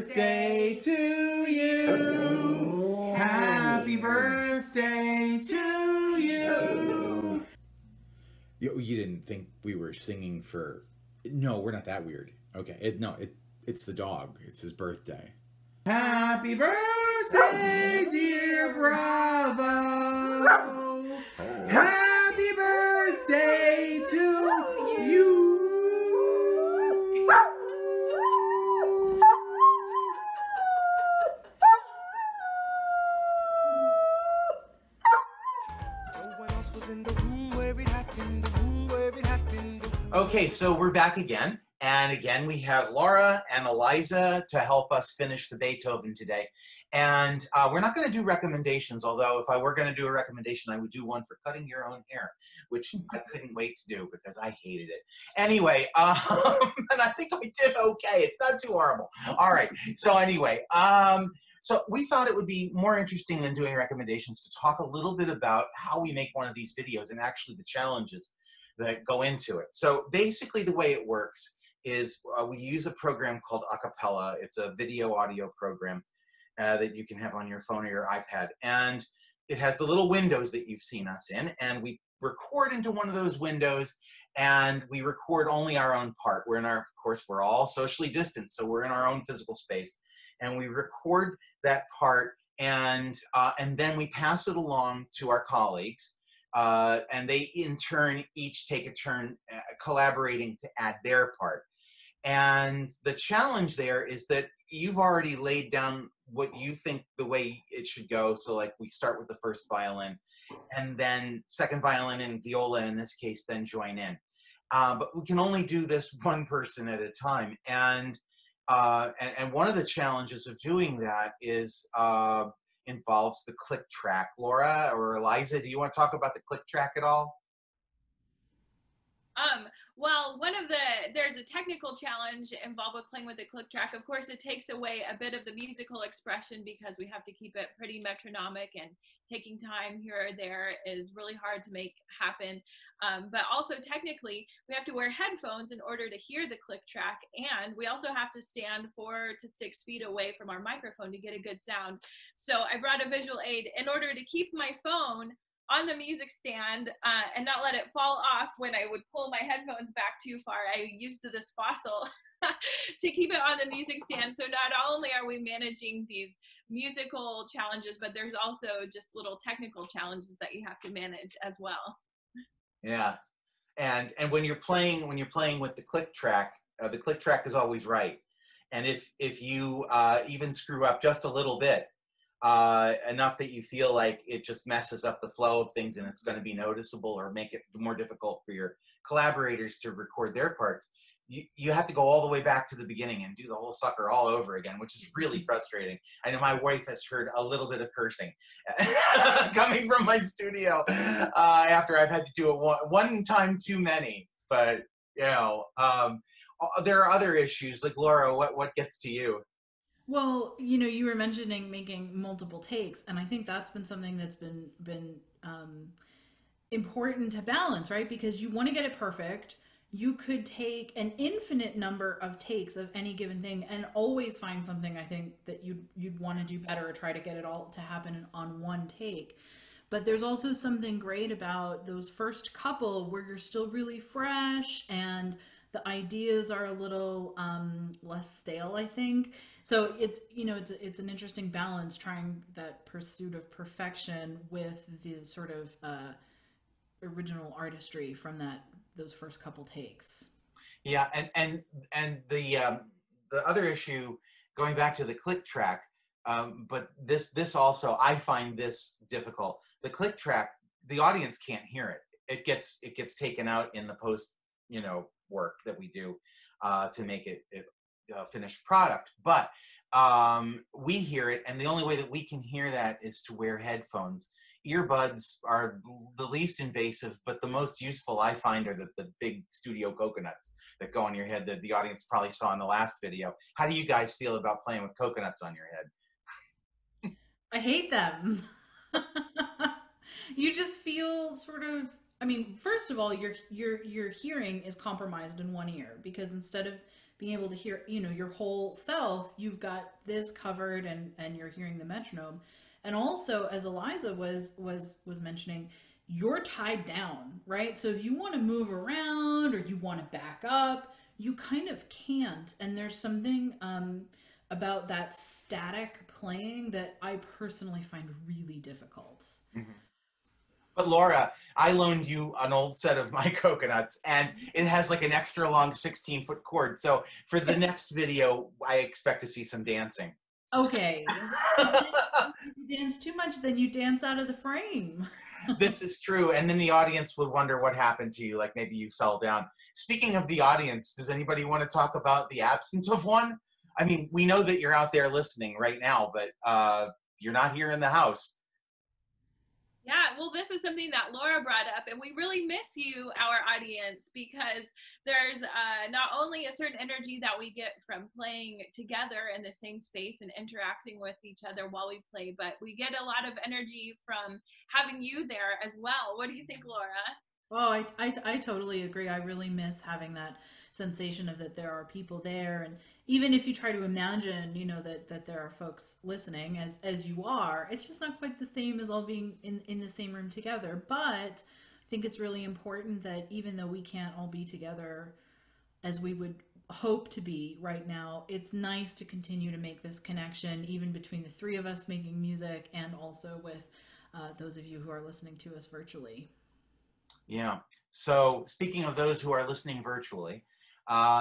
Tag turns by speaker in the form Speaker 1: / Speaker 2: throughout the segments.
Speaker 1: birthday to you. Happy birthday to you. You didn't think we were singing for... No, we're not that weird. Okay, it's the dog. It's his birthday. Happy birthday, dear Bravo. Happy birthday to you. Okay, so we're back again. And again, we have Laura and Eliza to help us finish the Beethoven today. And we're not going to do recommendations, although if I were going to do a recommendation, I would do one for cutting your own hair, which I couldn't wait to do because I hated it. Anyway, and I think I did okay. It's not too horrible. All right. So anyway, so we thought it would be more interesting than doing recommendations to talk a little bit about how we make one of these videos and actually the challenges that go into it. So basically the way it works is we use a program called Acapella. It's a video audio program that you can have on your phone or your iPad. And it has the little windows that you've seen us in. And we record into one of those windows and we record only our own part. We're in our, of course, we're all socially distanced, so we're in our own physical space. And we record that part and then we pass it along to our colleagues. And they in turn each take a turn collaborating to add their part. And the challenge there is that you've already laid down what you think the way it should go. So like we start with the first violin and then second violin and viola in this case then join in. But we can only do this one person at a time. And one of the challenges of doing that is involves the click track. Laura or Eliza, do you want to talk about the click track at all?
Speaker 2: Well, there's a technical challenge involved with playing with the click track. Of course, it takes away a bit of the musical expression because we have to keep it pretty metronomic, and taking time here or there is really hard to make happen. But also technically, we have to wear headphones in order to hear the click track, and we also have to stand 4 to 6 feet away from our microphone to get a good sound. So I brought a visual aid in order to keep my phone on the music stand and not let it fall off when I would pull my headphones back too far. I used this fossil to keep it on the music stand. So not only are we managing these musical challenges, but there's also just little technical challenges that you have to manage as well.
Speaker 1: Yeah, and when you're playing with the click track is always right. And if you even screw up just a little bit, enough that you feel like it just messes up the flow of things and it's going to be noticeable or make it more difficult for your collaborators to record their parts, you have to go all the way back to the beginning and do the whole sucker all over again, which is really frustrating. I know my wife has heard a little bit of cursing coming from my studio after I've had to do it one time too many. But you know, there are other issues. Like Laura, what gets to you?
Speaker 3: Well, you know, you were mentioning making multiple takes, and I think that's been something that's been important to balance, right? Because you want to get it perfect. You could take an infinite number of takes of any given thing and always find something, I think, that you'd want to do better or try to get it all to happen on one take. But there's also something great about those first couple where you're still really fresh and the ideas are a little less stale, I think. So it's, you know, it's an interesting balance, trying that pursuit of perfection with the sort of original artistry from those first couple takes.
Speaker 1: Yeah, and the other issue, going back to the click track, but this also, I find this difficult. The click track, the audience can't hear it. It gets taken out in the post, you know, work that we do to make it finished product. But we hear it, and the only way that we can hear that is to wear headphones. Earbuds are the least invasive, but the most useful I find are the big studio coconuts that go on your head that the audience probably saw in the last video. How do you guys feel about playing with coconuts on your head?
Speaker 3: I hate them. You just feel sort of, I mean, first of all, your hearing is compromised in one ear because instead of being able to hear, you know, your whole self, you've got this covered, and you're hearing the metronome. And also, as Eliza was mentioning, you're tied down, right? So if you want to move around or you want to back up, you kind of can't. And there's something about that static playing that I personally find really difficult.
Speaker 1: Mm-hmm. But Laura, I loaned you an old set of my coconuts, and it has like an extra long 16-foot cord. So for the next video, I expect to see some dancing.
Speaker 3: Okay. If you dance too much, then you dance out of the frame.
Speaker 1: This is true. And then the audience would wonder what happened to you, like maybe you fell down. Speaking of the audience, does anybody want to talk about the absence of one? I mean, we know that you're out there listening right now, but you're not here in the house.
Speaker 2: Yeah, well, this is something that Laura brought up, and we really miss you, our audience, because there's not only a certain energy that we get from playing together in the same space and interacting with each other while we play, but we get a lot of energy from having you there as well. What do you think, Laura?
Speaker 3: Oh, I totally agree. I really miss having that sensation of that there are people there. And even if you try to imagine, you know, that there are folks listening as you are, it's just not quite the same as all being in the same room together. But I think it's really important that even though we can't all be together as we would hope to be right now, it's nice to continue to make this connection, even between the three of us making music and also with those of you who are listening to us virtually.
Speaker 1: Yeah. So speaking of those who are listening virtually,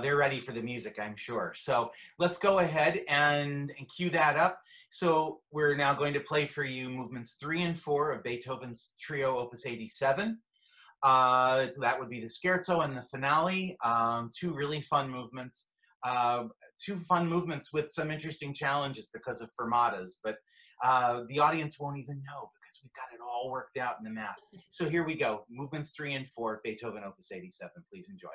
Speaker 1: they're ready for the music, I'm sure. So let's go ahead and cue that up. So we're now going to play for you movements 3 and 4 of Beethoven's Trio Opus 87. That would be the Scherzo and the finale. Two really fun movements. Two fun movements with some interesting challenges because of fermatas, but the audience won't even know because we've got it all worked out in the math. So here we go. Movements 3 and 4, Beethoven Opus 87. Please enjoy.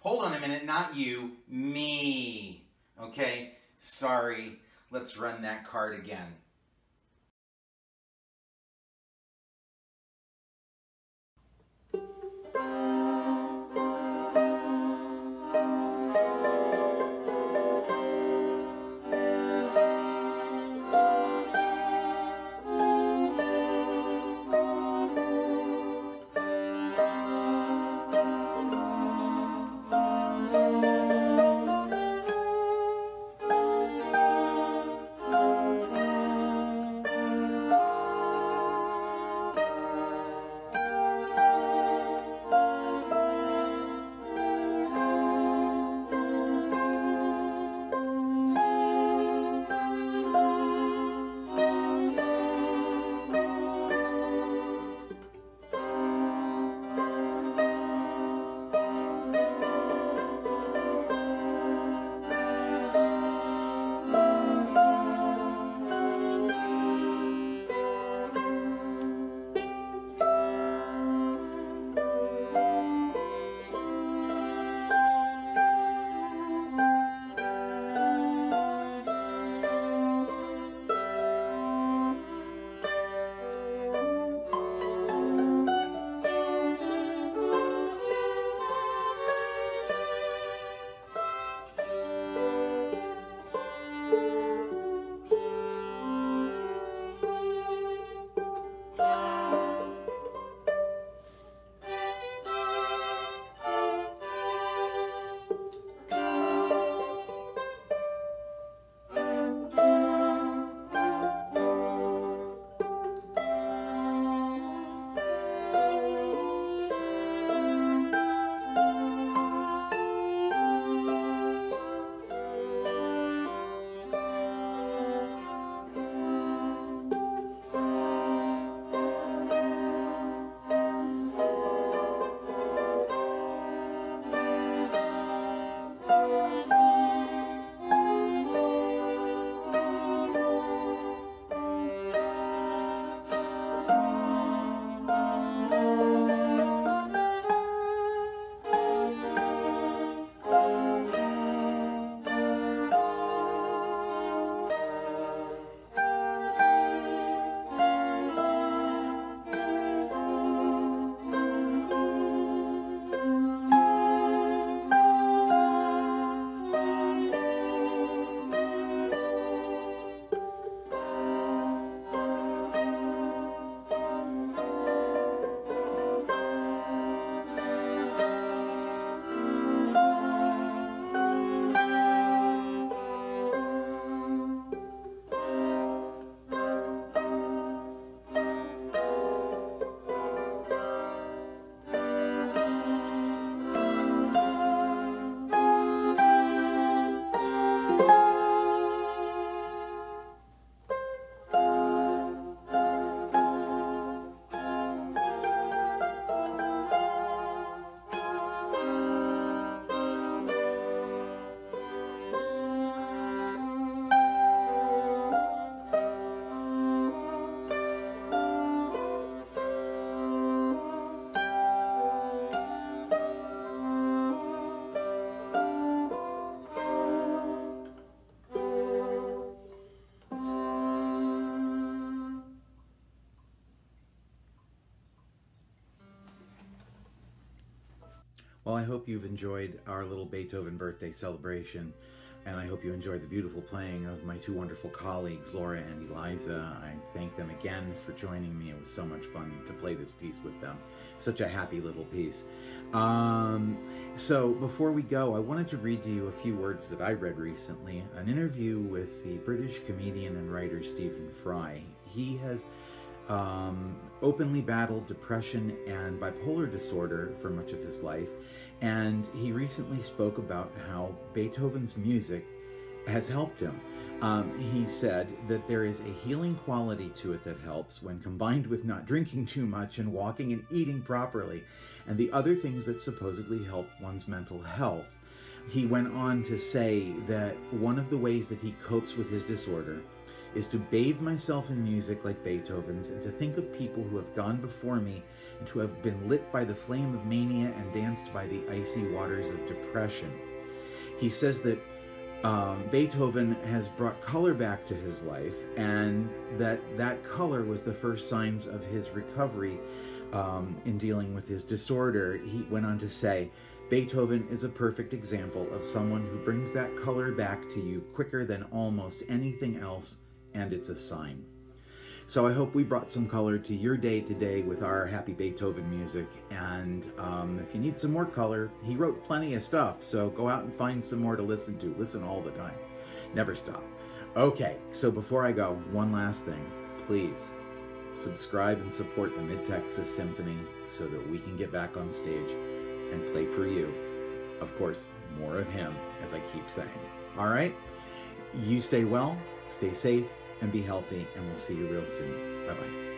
Speaker 1: Hold on a minute, not you, me. Okay, sorry. Let's run that card again. Well, I hope you've enjoyed our little Beethoven birthday celebration, and I hope you enjoyed the beautiful playing of my two wonderful colleagues, Laura and Eliza. I thank them again for joining me. It was so much fun to play this piece with them. Such a happy little piece. So before we go, I wanted to read to you a few words that I read recently, an interview with the British comedian and writer Stephen Fry. He has openly battled depression and bipolar disorder for much of his life, and he recently spoke about how Beethoven's music has helped him. He said that there is a healing quality to it that helps when combined with not drinking too much and walking and eating properly, and the other things that supposedly help one's mental health. He went on to say that one of the ways that he copes with his disorder
Speaker 4: is to bathe myself in music like Beethoven's, and to think of people who have gone before me and who have been lit by the flame of mania and danced by the icy waters of depression. He says that Beethoven has brought color back to his life, and that color was the first signs of his recovery in dealing with his disorder. He went on to say, Beethoven is a perfect example of someone who brings that color back to you quicker than almost anything else, and it's a sign. So I hope we brought some color to your day today with our happy Beethoven music. And if you need some more color, he wrote plenty of stuff, so go out and find some more to listen to. Listen all the time. Never stop. Okay, so before I go, one last thing. Please subscribe and support the Mid-Texas Symphony so that we can get back on stage and play for you. Of course, more of him, as I keep saying. All right? You stay well, stay safe, and be healthy, and we'll see you real soon. Bye-bye.